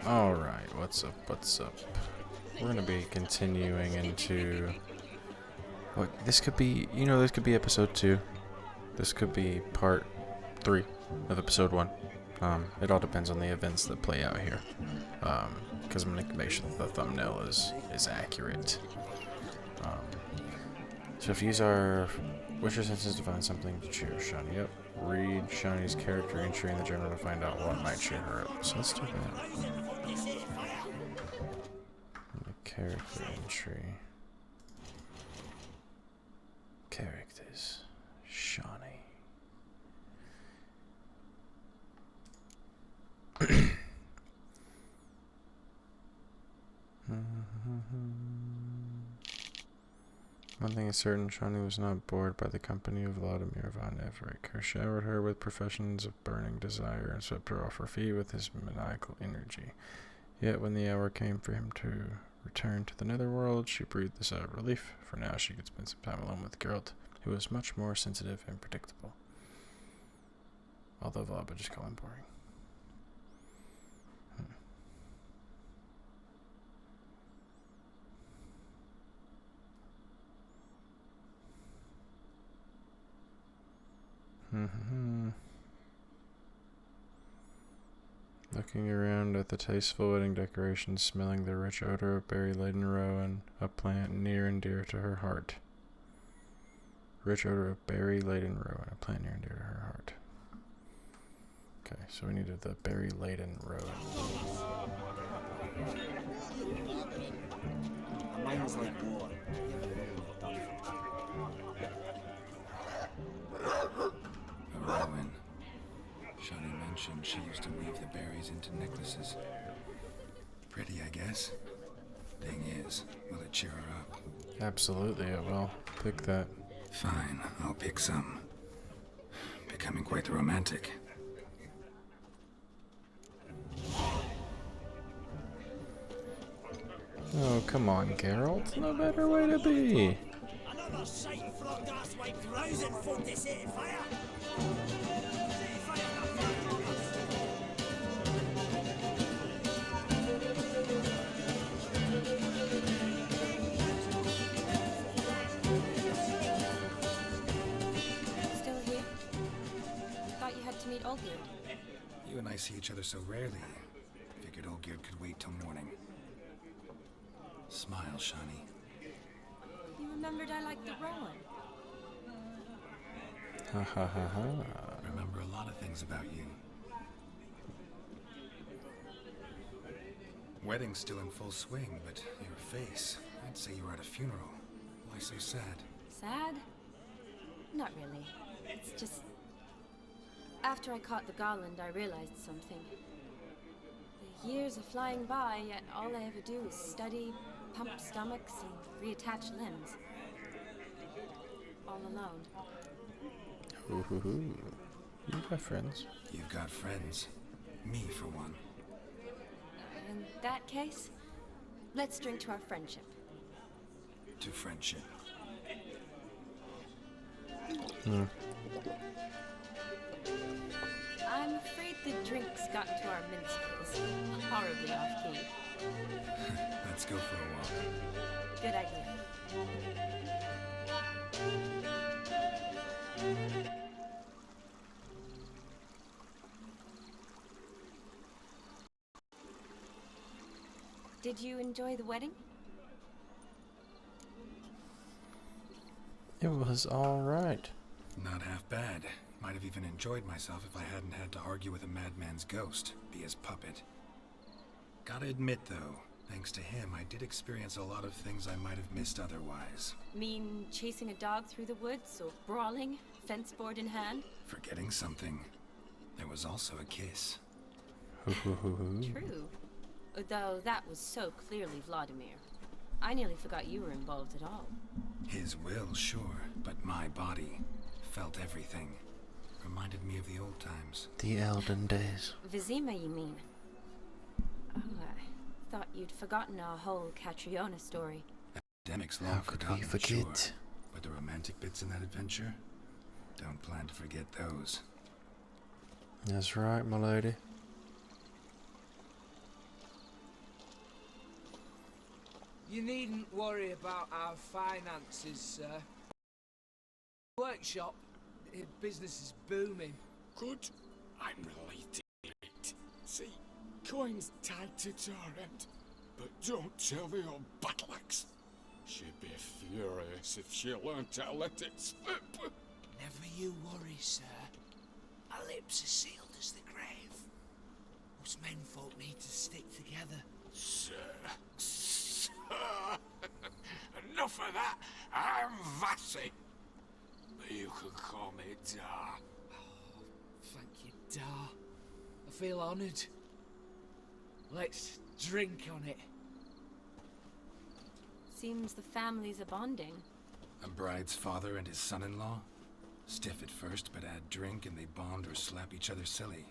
Alright, what's up, what's up? We're gonna be continuing into... What, this could be, this could be episode 2. This could be part 3 of episode 1. It all depends on the events that play out here. Because I'm gonna make sure that the thumbnail is accurate. So if you use our... What's your senses to find something to cheer Shani up? Read Shani's character entry in the journal to find out what might cheer her up. So let's do that. The character entry. Characters. Shani. One thing is certain, Shani was not bored by the company of Vladimir von Everett. He showered her with professions of burning desire and swept her off her feet with his maniacal energy. Yet when the hour came for him to return to the netherworld, she breathed a sigh of relief, for now she could spend some time alone with Geralt, who was much more sensitive and predictable. Although Vlad would just call him boring. Looking around at the tasteful wedding decorations, smelling the rich odor of berry-laden rowan, a plant near and dear to her heart. Rich odor of berry-laden rowan, a plant near and dear to her heart. Okay, so we needed the berry-laden rowan. Mine's like war. A rowan. Shani mentioned she used to weave the berries into necklaces. Pretty, I guess. Thing is, will it cheer her up? Absolutely, it will. Pick that. Fine, I'll pick some. Becoming quite the romantic. Oh, come on, Geralt. No better way to be. Another sight from gas like rousing folk to set fire. Still here? Thought you had to meet Olgierd. You and I see each other so rarely. Figured Olgierd could wait till morning. Smile, Shani. You remembered I liked the rowan. Ha ha ha ha. Remember a lot of things about you. Wedding's still in full swing, but your face, I'd say you were at a funeral. Why so sad? Sad? Not really. It's just... After I caught the garland, I realized something. The years are flying by, yet all I ever do is study, pump stomachs, and reattach limbs. All alone. Ooh. You got friends. You've got friends. Me, for one. In that case, let's drink to our friendship. To friendship. I'm afraid the drinks got to our minstrels. Horribly off-key. Let's go for a walk. Good idea. Did you enjoy the wedding? It was alright. Not half bad. Might have even enjoyed myself if I hadn't had to argue with a madman's ghost, be his puppet. Gotta admit, though, thanks to him, I did experience a lot of things I might have missed otherwise. Mean chasing a dog through the woods, or brawling, fence board in hand? Forgetting something. There was also a kiss. True. Though that was so clearly Vladimir. I nearly forgot you were involved at all. His will, sure, but my body felt everything. Reminded me of the old times. The elden days. Vizima, you mean? Oh, I thought you'd forgotten our whole Catriona story. Epidemic's How long could forgotten, we forget? sure. But the romantic bits in that adventure? Don't plan to forget those. That's right, my lady. You needn't worry about our finances, sir. Workshop, business is booming. Good. I'm relieved to hear it. See, coin's tied to Torrent. But don't tell the old battle-axe. She'd be furious if she learned to let it slip. Never you worry, sir. Our lips are sealed as the grave. Us menfolk need to stick together. Sir. Enough of that. I'm Vassy. But you can call me Dar. Thank you, Dar. I feel honoured. Let's drink on it. Seems the families are bonding. A bride's father and his son-in-law? Stiff at first, but add drink and they bond or slap each other silly.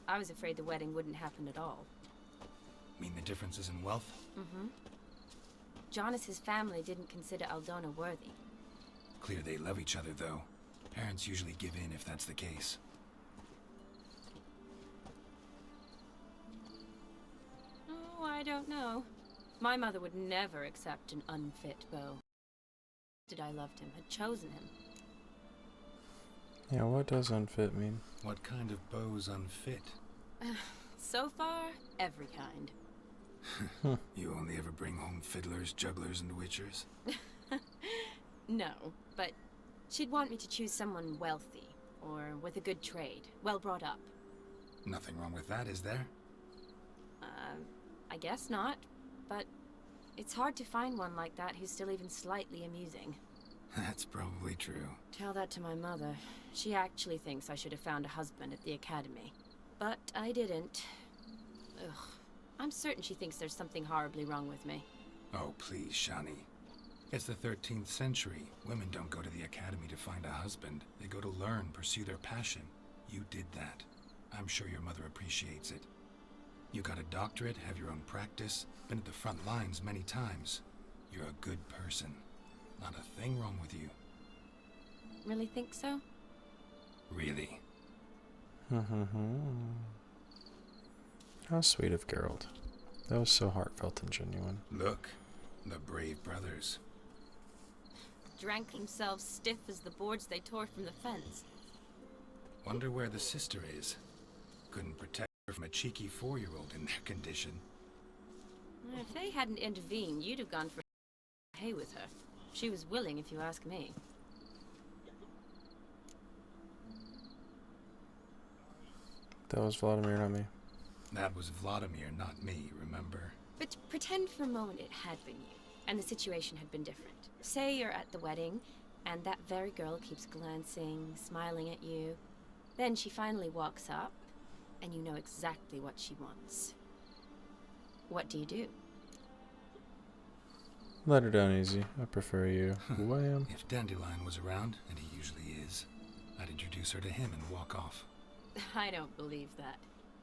I was afraid the wedding wouldn't happen at all. Mean the differences in wealth? Mm-hmm. Jonas's family didn't consider Aldona worthy. Clear they love each other, though. Parents usually give in if that's the case. Oh, I don't know. My mother would never accept an unfit beau. I loved him, had chosen him. Yeah, what does unfit mean? What kind of beau's unfit? So far, every kind. You only ever bring home fiddlers, jugglers, and witchers? No, but she'd want me to choose someone wealthy, or with a good trade, well brought up. Nothing wrong with that, is there? I guess not, but it's hard to find one like that who's still even slightly amusing. That's probably true. Tell that to my mother. She actually thinks I should have found a husband at the academy. But I didn't. Ugh. I'm certain she thinks there's something horribly wrong with me. Oh, please, Shani. It's the 13th century. Women don't go to the academy to find a husband. They go to learn, pursue their passion. You did that. I'm sure your mother appreciates it. You got a doctorate, have your own practice, been at the front lines many times. You're a good person. Not a thing wrong with you. Really think so? Really. How sweet of Geralt. That was so heartfelt and genuine. Look, the brave brothers. Drank themselves stiff as the boards they tore from the fence. Wonder where the sister is. Couldn't protect her from a cheeky 4-year-old in their condition. If they hadn't intervened, you'd have gone for hay with her. She was willing, if you ask me. That was Vladimir, not me. That was Vladimir, not me, remember? But pretend for a moment it had been you, and the situation had been different. Say you're at the wedding, and that very girl keeps glancing, smiling at you. Then she finally walks up, and you know exactly what she wants. What do you do? Let her down easy. I prefer you. Wham. If Dandelion was around, and he usually is, I'd introduce her to him and walk off. I don't believe that.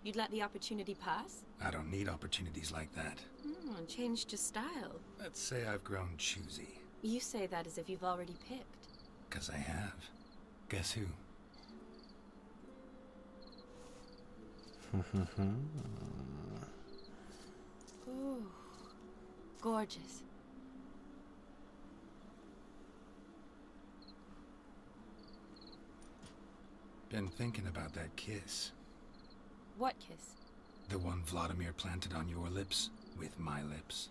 You'd let the opportunity pass? I don't need opportunities like that. Changed your style. Let's say I've grown choosy. You say that as if you've already picked. 'Cause I have. Guess who? Ooh, gorgeous. Been thinking about that kiss. What kiss? The one Vladimir planted on your lips, with my lips.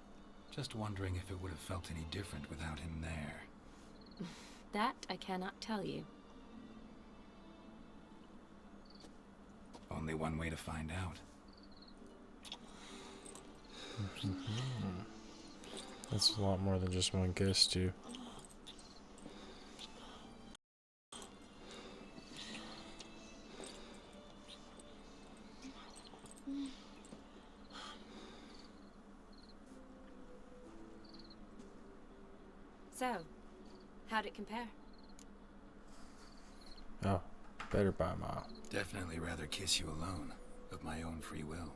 Just wondering if it would have felt any different without him there. That I cannot tell you. Only one way to find out. That's a lot more than just one kiss, too. So, how'd it compare? Oh, better by a mile. Definitely rather kiss you alone, of my own free will.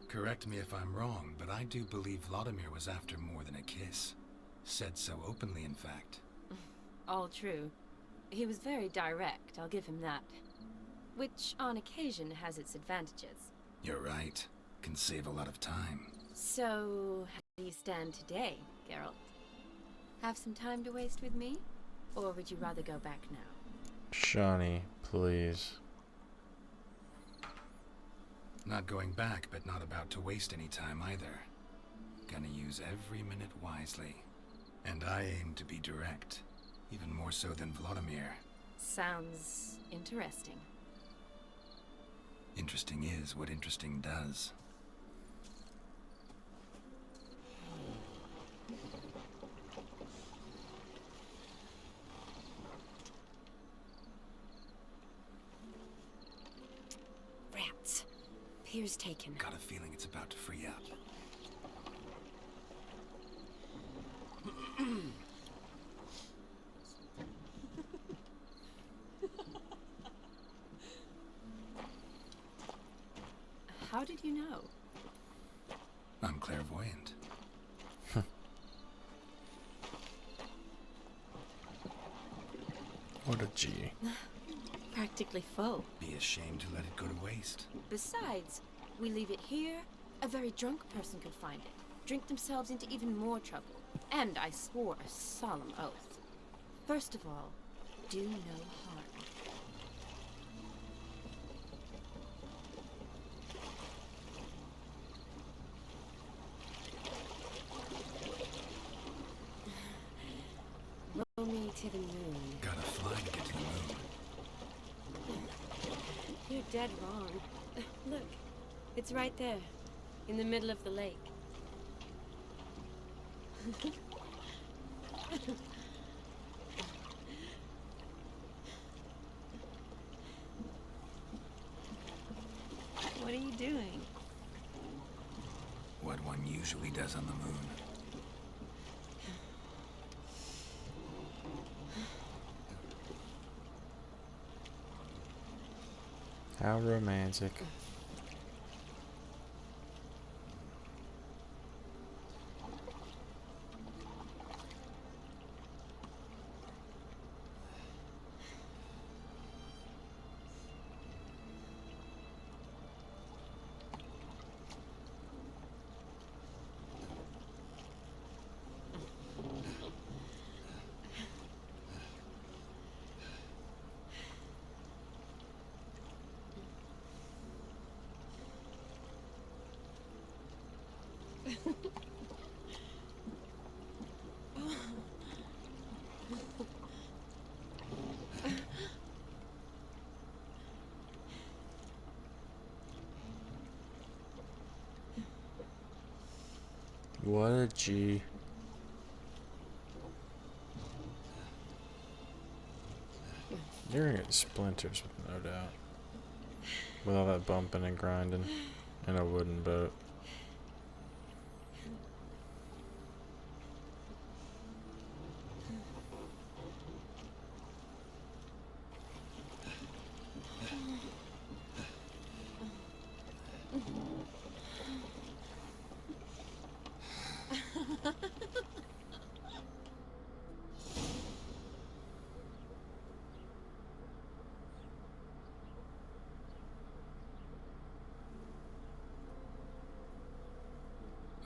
Correct me if I'm wrong, but I do believe Vladimir was after more than a kiss. Said so openly, in fact. All true. He was very direct, I'll give him that. Which, on occasion, has its advantages. You're right. Can save a lot of time. So, how do you stand today, Geralt? Have some time to waste with me? Or would you rather go back now? Shawnee, please. Not going back, but not about to waste any time either. Gonna use every minute wisely. And I aim to be direct. Even more so than Vladimir. Sounds interesting. Interesting is what interesting does. Rats. Pier's taken. Got a feeling it's about to free up. How did you know? I'm clairvoyant. What a G. Practically full. Be ashamed to let it go to waste. Besides, we leave it here, a very drunk person could find it, drink themselves into even more trouble. And I swore a solemn oath. First of all, do no harm. Roll me to the moon. Gotta fly to get to the moon. You're dead wrong. Look, it's right there, in the middle of the lake. What are you doing? What one usually does on the moon. How romantic. What a G. You're gonna get splinters with no doubt. With all that bumping and grinding in a wooden boat.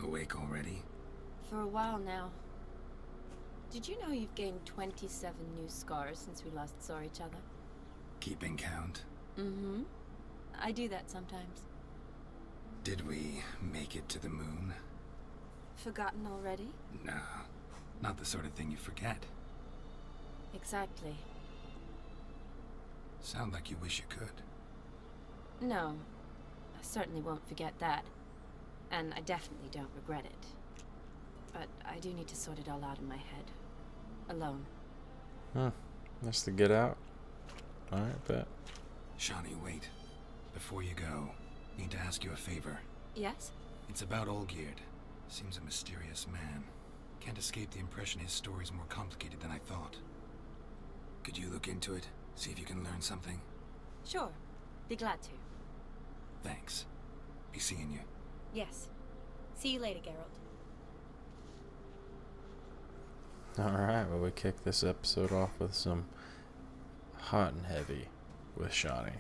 Awake already? For a while now. Did you know you've gained 27 new scars since we last saw each other? Keeping count? Mm-hmm. I do that sometimes. Did we make it to the moon? Forgotten already? No. Not the sort of thing you forget. Exactly. Sound like you wish you could. No. I certainly won't forget that. And I definitely don't regret it. But I do need to sort it all out in my head. Alone. That's the get out. Alright, bet. Shawnee, wait. Before you go, need to ask you a favor. Yes? It's about Olgierd. Seems a mysterious man. Can't escape the impression his story's more complicated than I thought. Could you look into it? See if you can learn something? Sure. Be glad to. Thanks. Be seeing you. Yes. See you later, Geralt. Alright, well, we kick this episode off with some hot and heavy with Shawnee.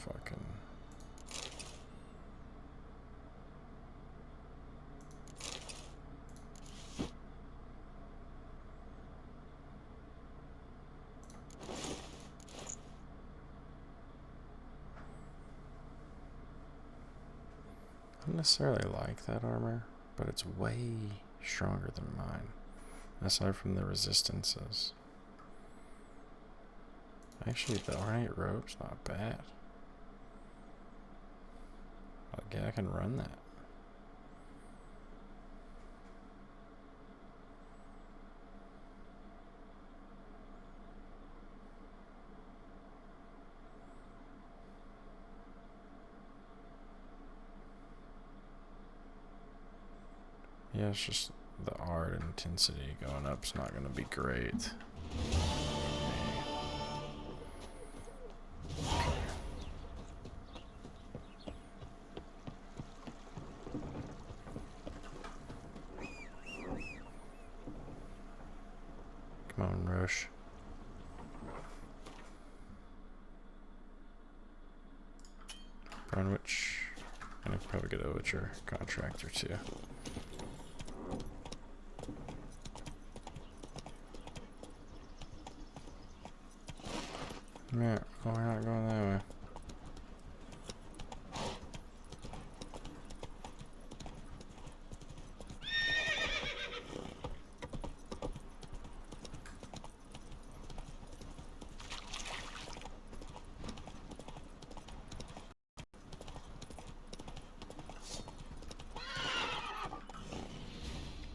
fucking. I don't necessarily like that armor, but it's way stronger than mine, aside from the resistances. Actually, the ornate robe's not bad. Yeah, I can run that. Yeah, it's just the art intensity going up's not going to be great. Come on, Roche. Brunwich. I could probably get a Witcher contract or two. Yeah, oh, we're not going that way.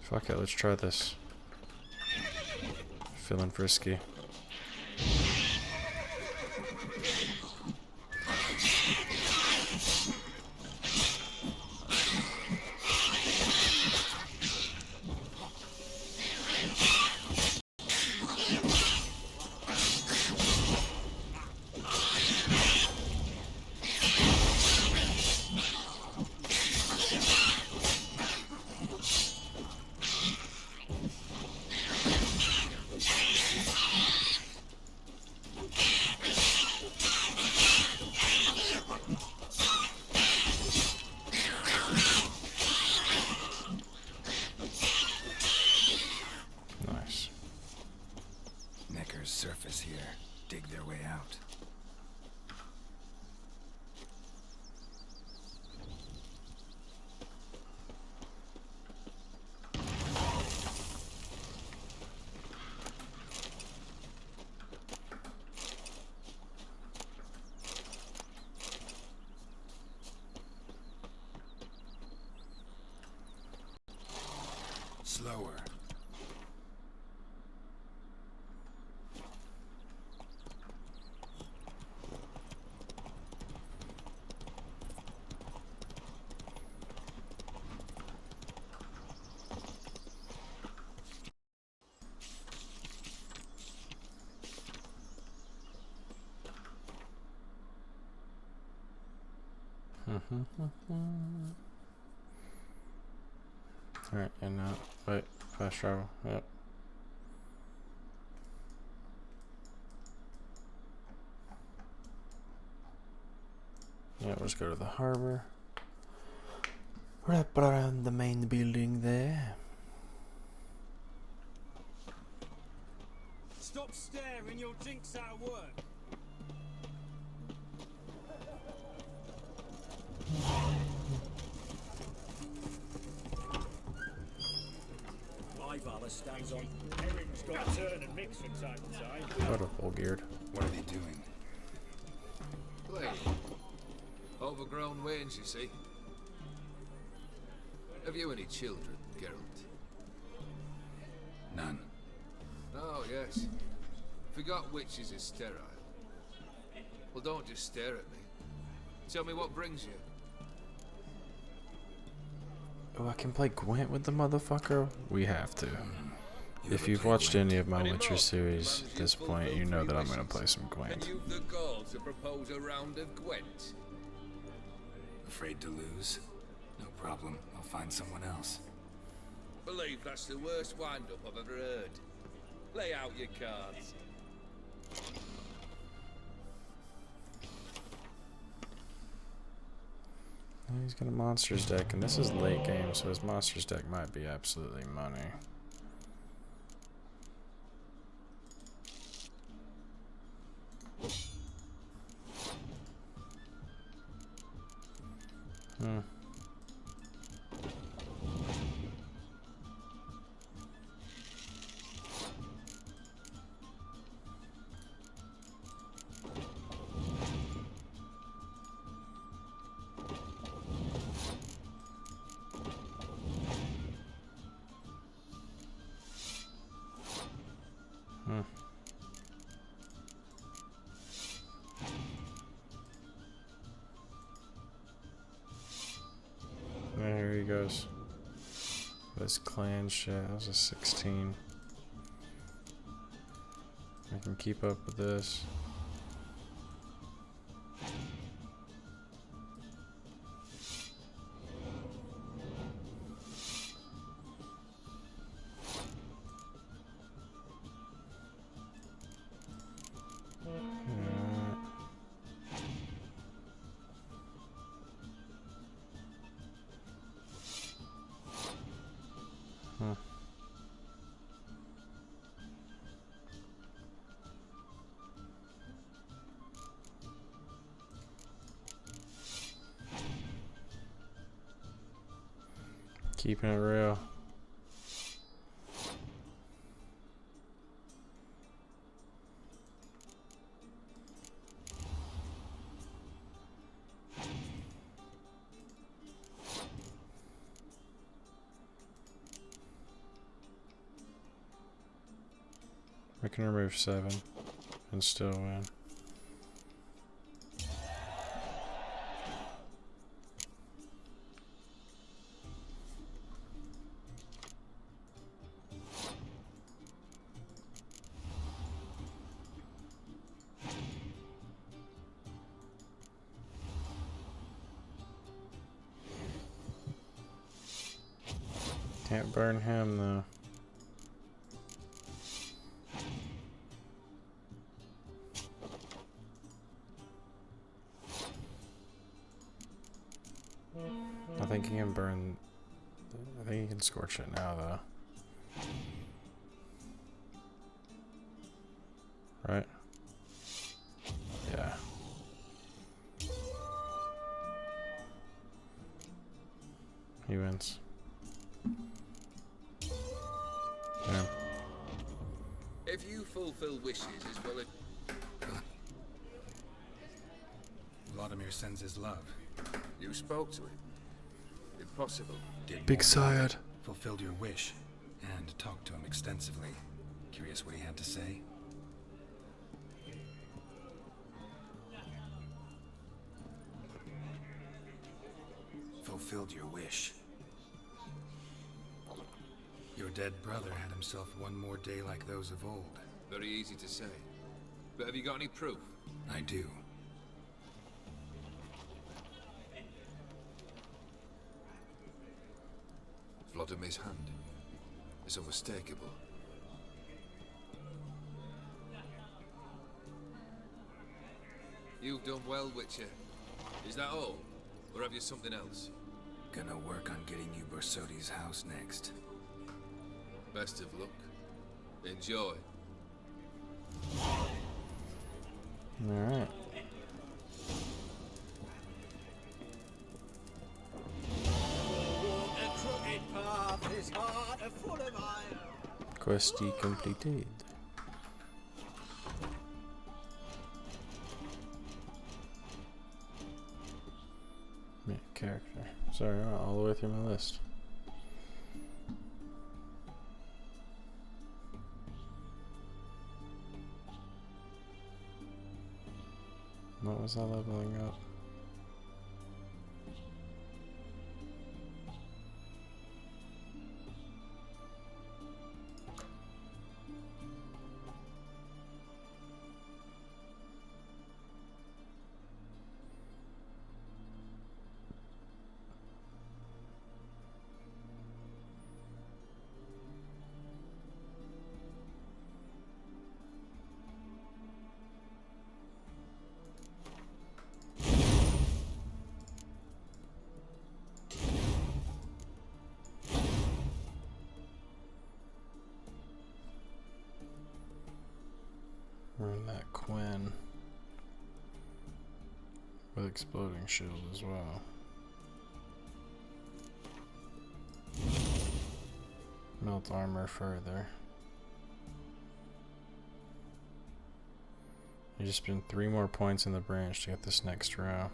Fuck it, let's try this. Feeling frisky. Nice. Necker's surface here. Dig their way out. Slower. Alright, and now, wait, fast travel, yep. Yeah, let's go to the harbor. Wrap around the main building there. Stop staring, your jink's out of work. My Valor stays on. Everything's got to turn and mix from time to time. What a full geared. What are they doing? Play. Overgrown wains, you see. Have you any children, Geralt? None. Oh, yes. Forgot witches is sterile. Well, don't just stare at me. Tell me what brings you. Oh, I can play Gwent with the motherfucker? We have to. If ever you've played watched Gwent? any of my Any Witcher more? series at this point, you know that I'm gonna play some And Gwent. you've the gall to propose a round of Gwent. Afraid to lose? No problem. I'll find someone else. Believe that's the worst wind-up I've ever heard. Lay out your cards. He's got a monsters deck, and this is late game, so his monsters deck might be absolutely money. Hmm. Hmm. Yeah, here he goes. This clan shit. That was a 16. I can keep up with this. Yeah. Huh. Keeping it real. I can remove 7 and still win. Can't burn him though. I think he can burn. I think he can scorch it now though. Right? Yeah. He wins. Yeah. If you fulfill wishes as well as... Vladimir sends his love. You spoke to him. Impossible. Did Big more. Syed. Fulfilled your wish, and talked to him extensively. Curious what he had to say? Fulfilled your wish. Your dead brother had himself one more day like those of old. Very easy to say. But have you got any proof? I do. Vladimir's hand. It's unmistakable. You've done well, Witcher. Is that all? Or have you something else? Gonna work on getting you Bersodi's house next. Best of luck. Enjoy. Alright. Questy completed. Make character. Sorry, all the way through my list. What was I leveling up? with exploding shield as well. Melt armor further. You just spend 3 more points in the branch to get this next row.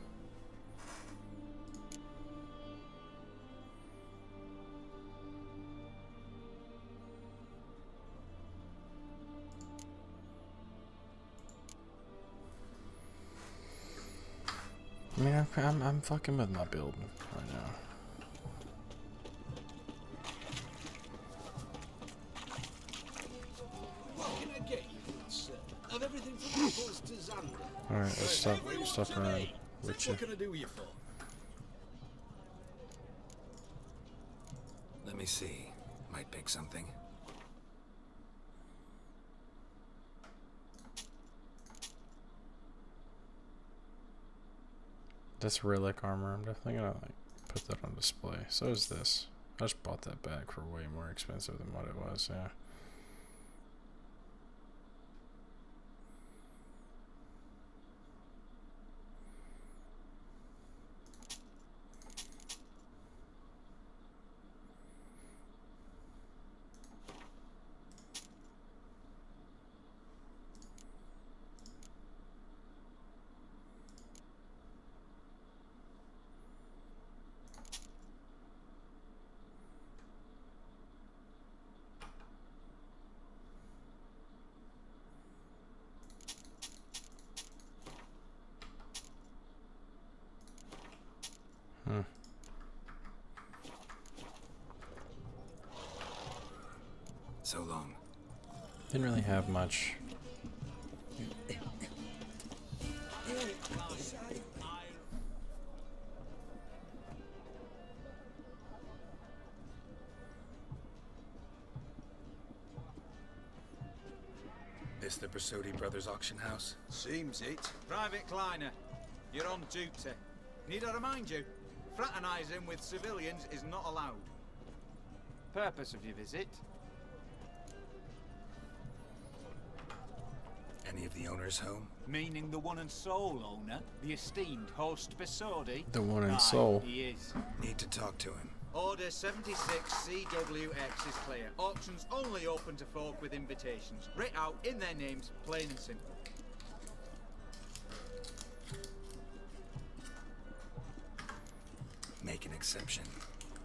I mean, I'm fucking with my build right now. Alright, let's stop around with you. What can I do with you for? Let me see. Might pick something. This relic armor, I'm definitely gonna like put that on display. So is this. I just bought that back for way more expensive than what it was, yeah. So long. Didn't really have much. This the Bersodi Brothers auction house? Seems it. Private Kleiner, you're on duty. Need I remind you, fraternizing with civilians is not allowed. Purpose of your visit? Any of the owners home? Meaning the one and sole owner, the esteemed host Bersodi? The one and Aye, soul. he is. Need to talk to him. Order 76 CWX is clear. Auctions only open to folk with invitations. Writ out in their names, plain and simple. Make an exception.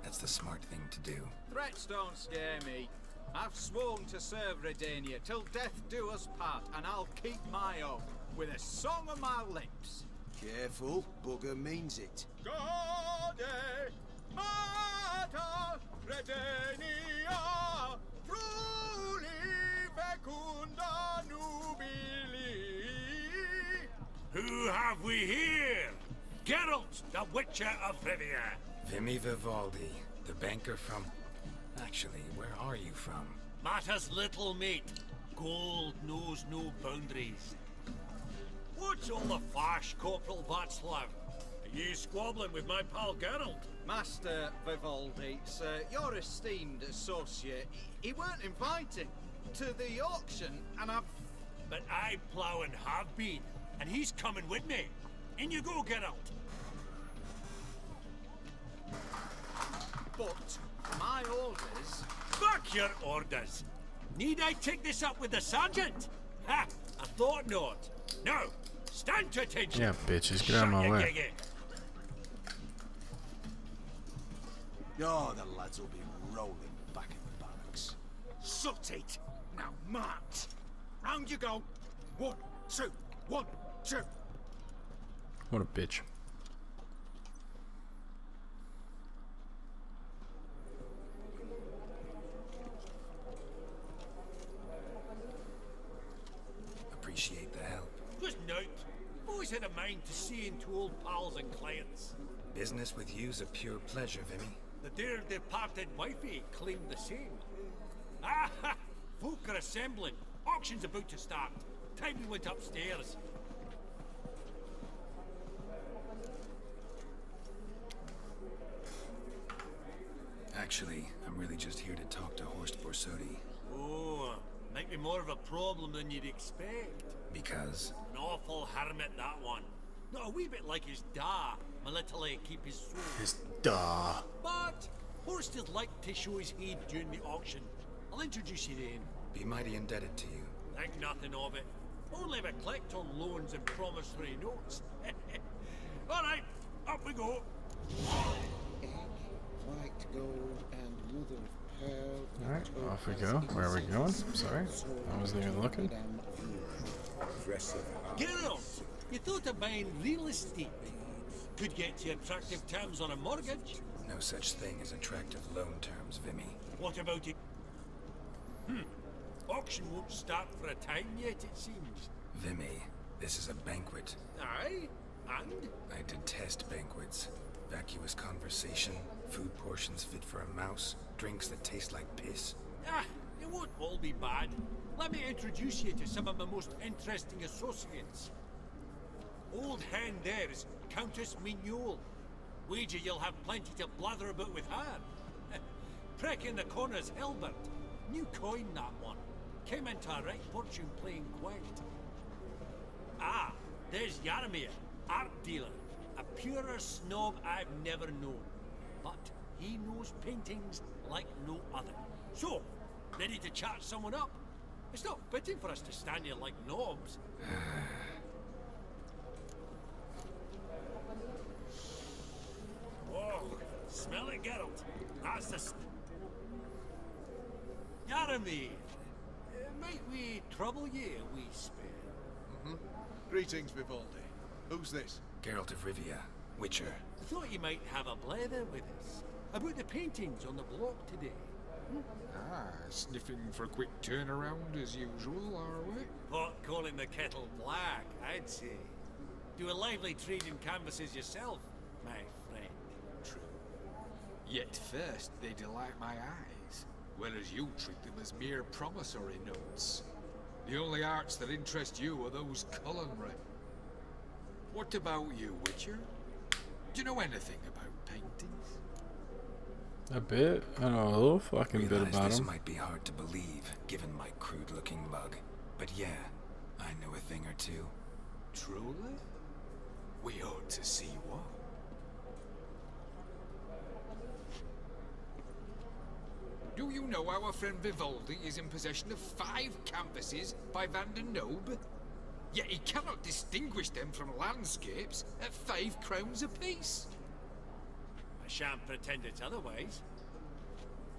That's the smart thing to do. Threats don't scare me. I've sworn to serve Redania till death do us part, and I'll keep my oath with a song on my lips. Careful, bugger means it. Gode Mater Redania Fruli fecunda nubili. Who have we here? Geralt, the Witcher of Rivia. Vimy Vivaldi, the banker from... Actually, where are you from? Matters little, mate. Gold knows no boundaries. What's all the fash, Corporal Václav? Are you squabbling with my pal Geralt? Master Vivaldi, sir, your esteemed associate, he weren't invited to the auction, and I've... But I plough and have been, and he's coming with me. In you go, Geralt. But my orders... Fuck your orders. Need I take this up with the sergeant? Ha! I thought not. No. Stand to attention. Yeah, bitches, get out of my Shut your way. giggy. Oh, the lads will be rolling back in the barracks. Sut it! Now march! Round you go! 1, 2, 1, 2! What a bitch. Appreciate the help. There's nout. Always had a mind to seeing to old pals and clients. Business with you's a pure pleasure, Vimy. The dear departed wifey claimed the same. Ah ha! Folk are assembling. Auction's about to start. Time we went upstairs. Actually, I'm really just here to talk to Horst Borsodi. Oh, might be more of a problem than you'd expect. Because... An awful hermit, that one. Not a wee bit like his da, my little keep his soul. His duh. But Horst'd like to show his head during the auction. I'll introduce you to him. Be mighty indebted to you. Think nothing of it. Only if I collect on loans and promissory notes. Alright, up we go. White gold and mother of pearl. Alright, off we go. Where are we going? Sorry, I wasn't even looking. Geralt, you thought of buying real estate? Could get you attractive terms on a mortgage. No such thing as attractive loan terms, Vimy. What about it? Auction won't start for a time yet, it seems. Vimy, this is a banquet. Aye, and? I detest banquets. Vacuous conversation, food portions fit for a mouse, drinks that taste like piss. Ah, it won't all be bad. Let me introduce you to some of my most interesting associates. Old hand there is Countess Mignol. Wager you'll have plenty to blather about with her. Prick in the corner's Hilbert. New coin, that one. Came into a right fortune playing quiet. Ah, there's Yarmir, art dealer. A purer snob I've never known. But he knows paintings like no other. So, ready to chat someone up? It's not fitting for us to stand here like knobs. Whoa, smell it, Geralt. That's the... Yarmir, might we trouble ye a wee spell? Greetings, Vivaldi. Who's this? Geralt of Rivia, Witcher. Thought you might have a blather with us. About the paintings on the block today. Ah, sniffing for a quick turnaround as usual, are we? Pot calling the kettle black, I'd say. Do a lively trade in canvases yourself, my friend. True. Yet first they delight my eyes, whereas you treat them as mere promissory notes. The only arts that interest you are those culinary. What about you, Witcher? Do you know anything about paintings? A bit. I know a little fucking bit Realize about this him. might be hard to believe, given my crude-looking mug. But yeah, I know a thing or two. Truly? We ought to see one. Do you know our friend Vivaldi is in possession of 5 canvases by Van der Nobe? Yet he cannot distinguish them from landscapes at 5 crowns apiece. I shan't pretend it's otherwise.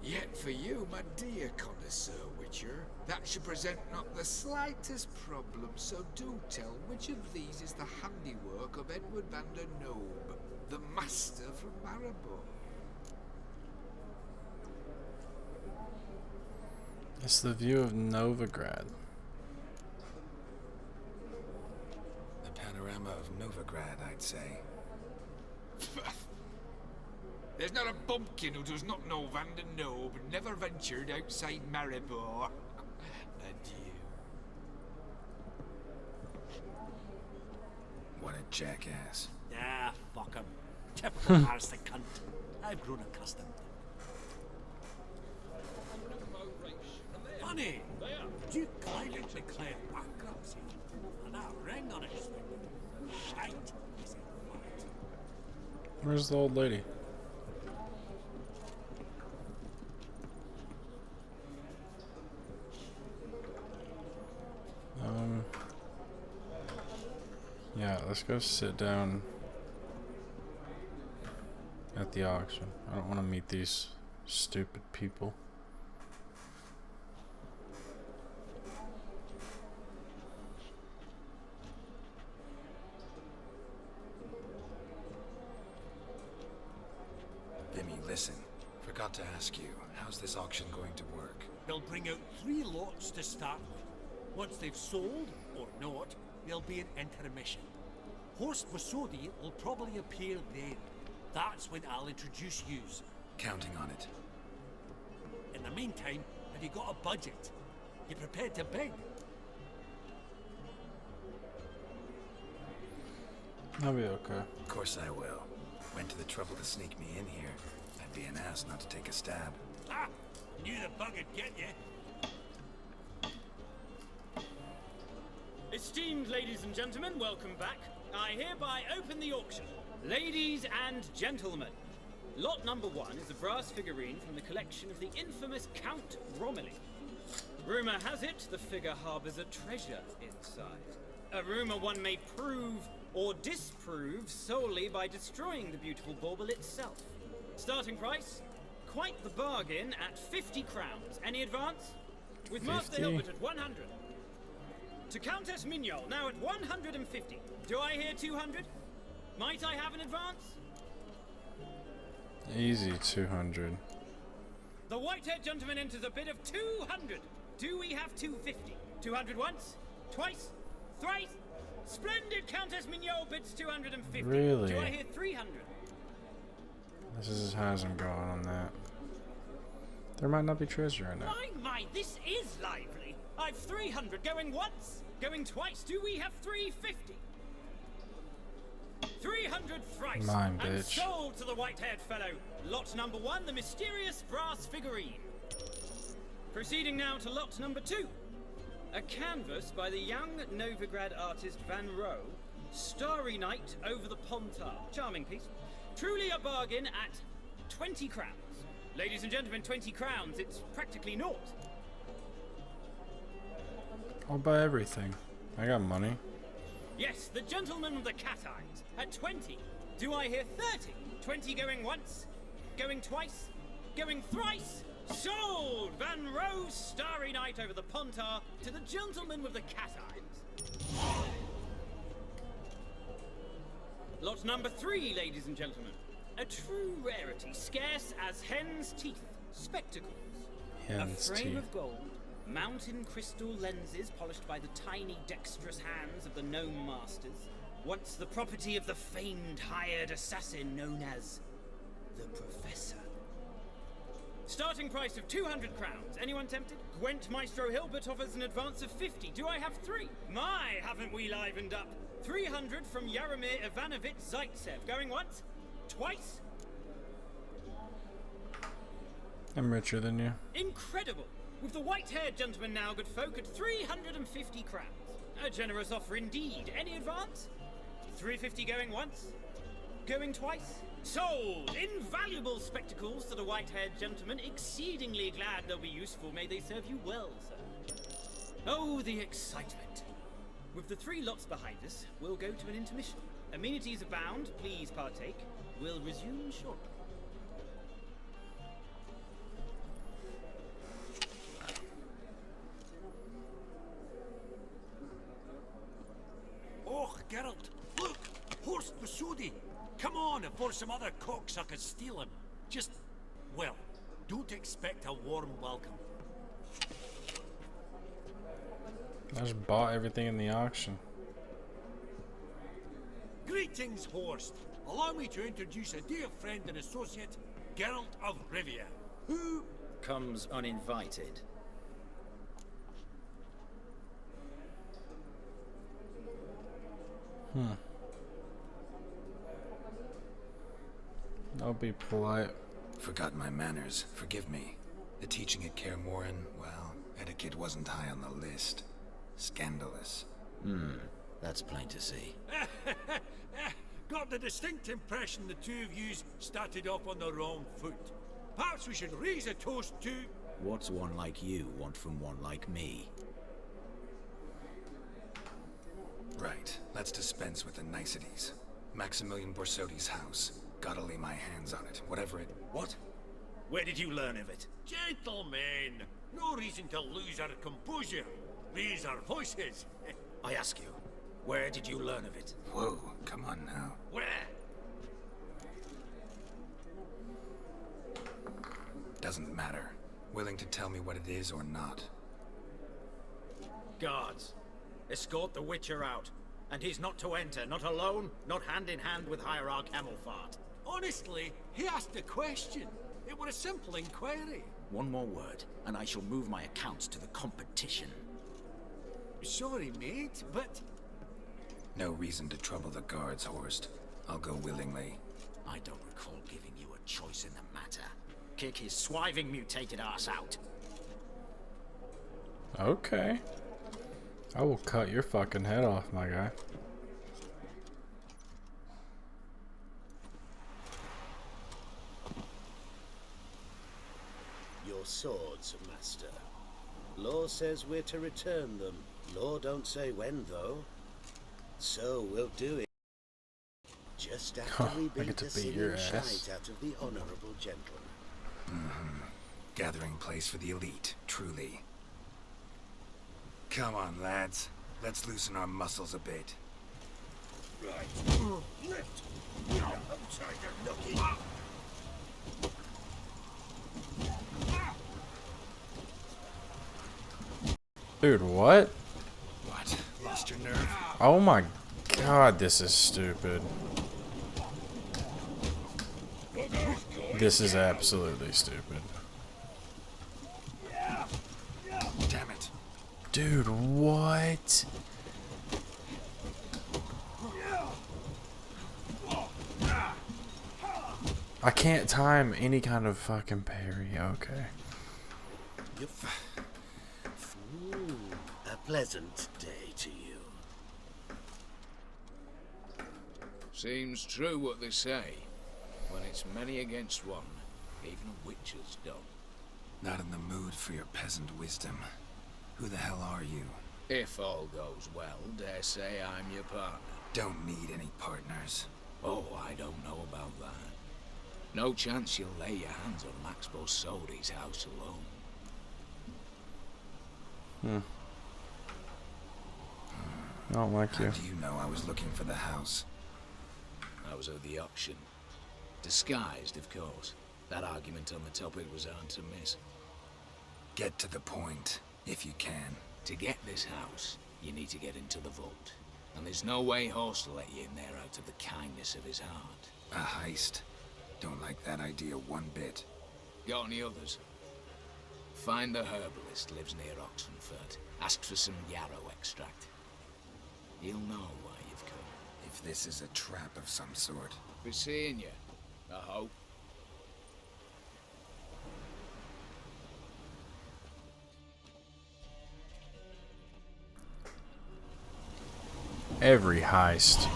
Yet for you, my dear connoisseur Witcher, that should present not the slightest problem, so do tell which of these is the handiwork of Edward van der Nobe, the master from Maribor. It's the view of Novigrad. The panorama of Novigrad, I'd say. There's not a bumpkin who does not know Van der Nobe and never ventured outside Maribor. Adieu. What a jackass. Ah, fuck him. Typical Marston cunt. I've grown accustomed. Funny, Duke Clive declared bankruptcy, and that ring on his finger. Shite, he said. Where's the old lady? Yeah, let's go sit down at the auction. I don't want to meet these stupid people. Vimy, listen. Forgot to ask you, how's this auction going to work? They'll bring out 3 lots to start with. Once they've sold, or not, there'll be an intermission. Horst Wasodi will probably appear then. That's when I'll introduce yous. Counting on it. In the meantime, have you got a budget? You prepared to bid? I'll be okay. Of course I will. Went to the trouble to sneak me in here. I'd be an ass not to take a stab. Ah! Knew the bug'd get you. Esteemed ladies and gentlemen, welcome back. I hereby open the auction. Ladies and gentlemen, lot number 1 is a brass figurine from the collection of the infamous Count Romilly. Rumor has it the figure harbors a treasure inside. A rumor one may prove or disprove solely by destroying the beautiful bauble itself. Starting price, quite the bargain at 50 crowns. Any advance? With Master 50? Hilbert at 100. To Countess Mignol, now at 150. Do I hear 200? Might I have an advance? Easy 200. The white-haired gentleman enters a bid of 200. Do we have 250? 200 once? Twice? Thrice? Splendid! Countess Mignol bids 250. Really? Do I hear 300? This is as high as I'm going on that. There might not be treasure in it. My, this is lively. I've 300 going once, going twice. Do we have 350? 300 thrice. Mine, and bitch. sold to the white-haired fellow. Lot number 1, the mysterious brass figurine. Proceeding now to lot number 2. A canvas by the young Novigrad artist Van Rohe, Starry Night over the Pontar. Charming piece. Truly a bargain at 20 crowns. Ladies and gentlemen, 20 crowns. It's practically naught. I'll buy everything. I got money. Yes, the gentleman with the cat eyes at 20. Do I hear 30? 20 going once, going twice, going thrice. Sold! Van Rohe's Starry Night over the Pontar to the gentleman with the cat eyes. Lot number 3, ladies and gentlemen. A true rarity, scarce as hen's teeth. Spectacles. Hen's a frame teeth. of gold. Mountain crystal lenses polished by the tiny dexterous hands of the gnome masters. Once the property of the famed hired assassin known as the Professor. Starting price of 200 crowns. Anyone tempted? Gwent Maestro Hilbert offers an advance of 50. Do I have 3? My, haven't we livened up? 300 from Yaromir Ivanovich Zaitsev. Going once? Twice? I'm richer than you. Incredible! With the white-haired gentleman now, good folk, at 350 crowns. A generous offer indeed. Any advance? 350 going once? Going twice? Sold! Invaluable spectacles to the white-haired gentleman. Exceedingly glad they'll be useful. May they serve you well, sir. Oh, the excitement. With the 3 lots behind us, we'll go to an intermission. Amenities abound. Please partake. We'll resume shortly. Oh, Geralt, look! Horst Masudi! Come on before some other cocksuckers steal him. Just, well, don't expect a warm welcome. I just bought everything in the auction. Greetings, Horst. Allow me to introduce a dear friend and associate, Geralt of Rivia, who comes uninvited. I'll be polite. Forgot my manners. Forgive me. The teaching at Kaer Morhen, well, etiquette wasn't high on the list. Scandalous. That's plain to see. got the distinct impression the two of yous started off on the wrong foot. Perhaps we should raise a toast to... What's one like you want from one like me? Right. Let's dispense with the niceties. Maximilian Borsodi's house. Gotta lay my hands on it, whatever it... What? Where did you learn of it? Gentlemen, no reason to lose our composure. Raise our voices. I ask you, where did you learn of it? Whoa, come on now. Where? Doesn't matter. Willing to tell me what it is or not. Guards, escort the Witcher out. And he's not to enter, not alone, not hand in hand with Hierarch Hemelfart. Honestly, he asked a question. It were a simple inquiry. One more word, and I shall move my accounts to the competition. Sorry, mate, but... No reason to trouble the guards, Horst. I'll go willingly. I don't recall giving you a choice in the matter. Kick his swiving mutated ass out. Okay. I will cut your fucking head off, my guy. your swords, Master. Law says we're to return them. Law don't say when, though. So we'll do it just after we beat the singing shite out of the honorable gentleman. Gathering place for the elite, truly. Come on, lads. Let's loosen our muscles a bit. Right. Lift! Upside the nookie! Dude, what? What? Lost your nerve? Oh my god, this is stupid. This is absolutely stupid. Damn it. Dude, what? I can't time any kind of fucking parry. Okay. A pleasant day to you. Seems true what they say. When it's many against one, even a witch is done. Not in the mood for your peasant wisdom. Who the hell are you? If all goes well, dare say I'm your partner. Don't need any partners. Oh, I don't know about that. No chance you'll lay your hands on Max Bosodi's house alone. I don't like you. How do you know I was looking for the house? I was at the auction. Disguised, of course. That argument on the topic was hard to miss. Get to the point, if you can. To get this house, you need to get into the vault. And there's no way Horst will let you in there out of the kindness of his heart. A heist? Don't like that idea one bit. Got any others? Find the herbalist lives near Oxenfurt. Ask for some yarrow extract. He'll know why you've come. If this is a trap of some sort. Be seeing you, I hope. Every heist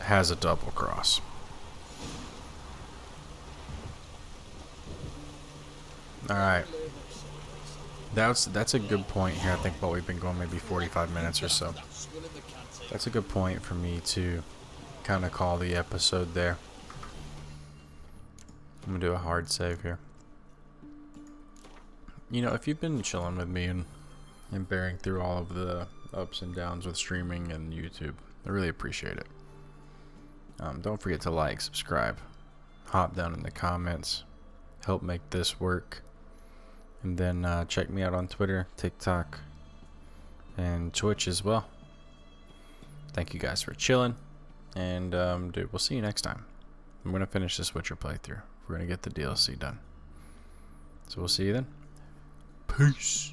has a double cross. Alright. That's a good point here. I think what we've been going maybe 45 minutes or so. That's a good point for me to kind of call the episode there. I'm gonna do a hard save here. You know, if you've been chilling with me and bearing through all of the ups and downs with streaming and YouTube, I really appreciate it. Don't forget to like, subscribe, hop down in the comments, help make this work. And then check me out on Twitter, TikTok, and Twitch as well. Thank you guys for chilling. And, dude, we'll see you next time. I'm going to finish this Witcher playthrough. We're going to get the DLC done. So we'll see you then. Peace.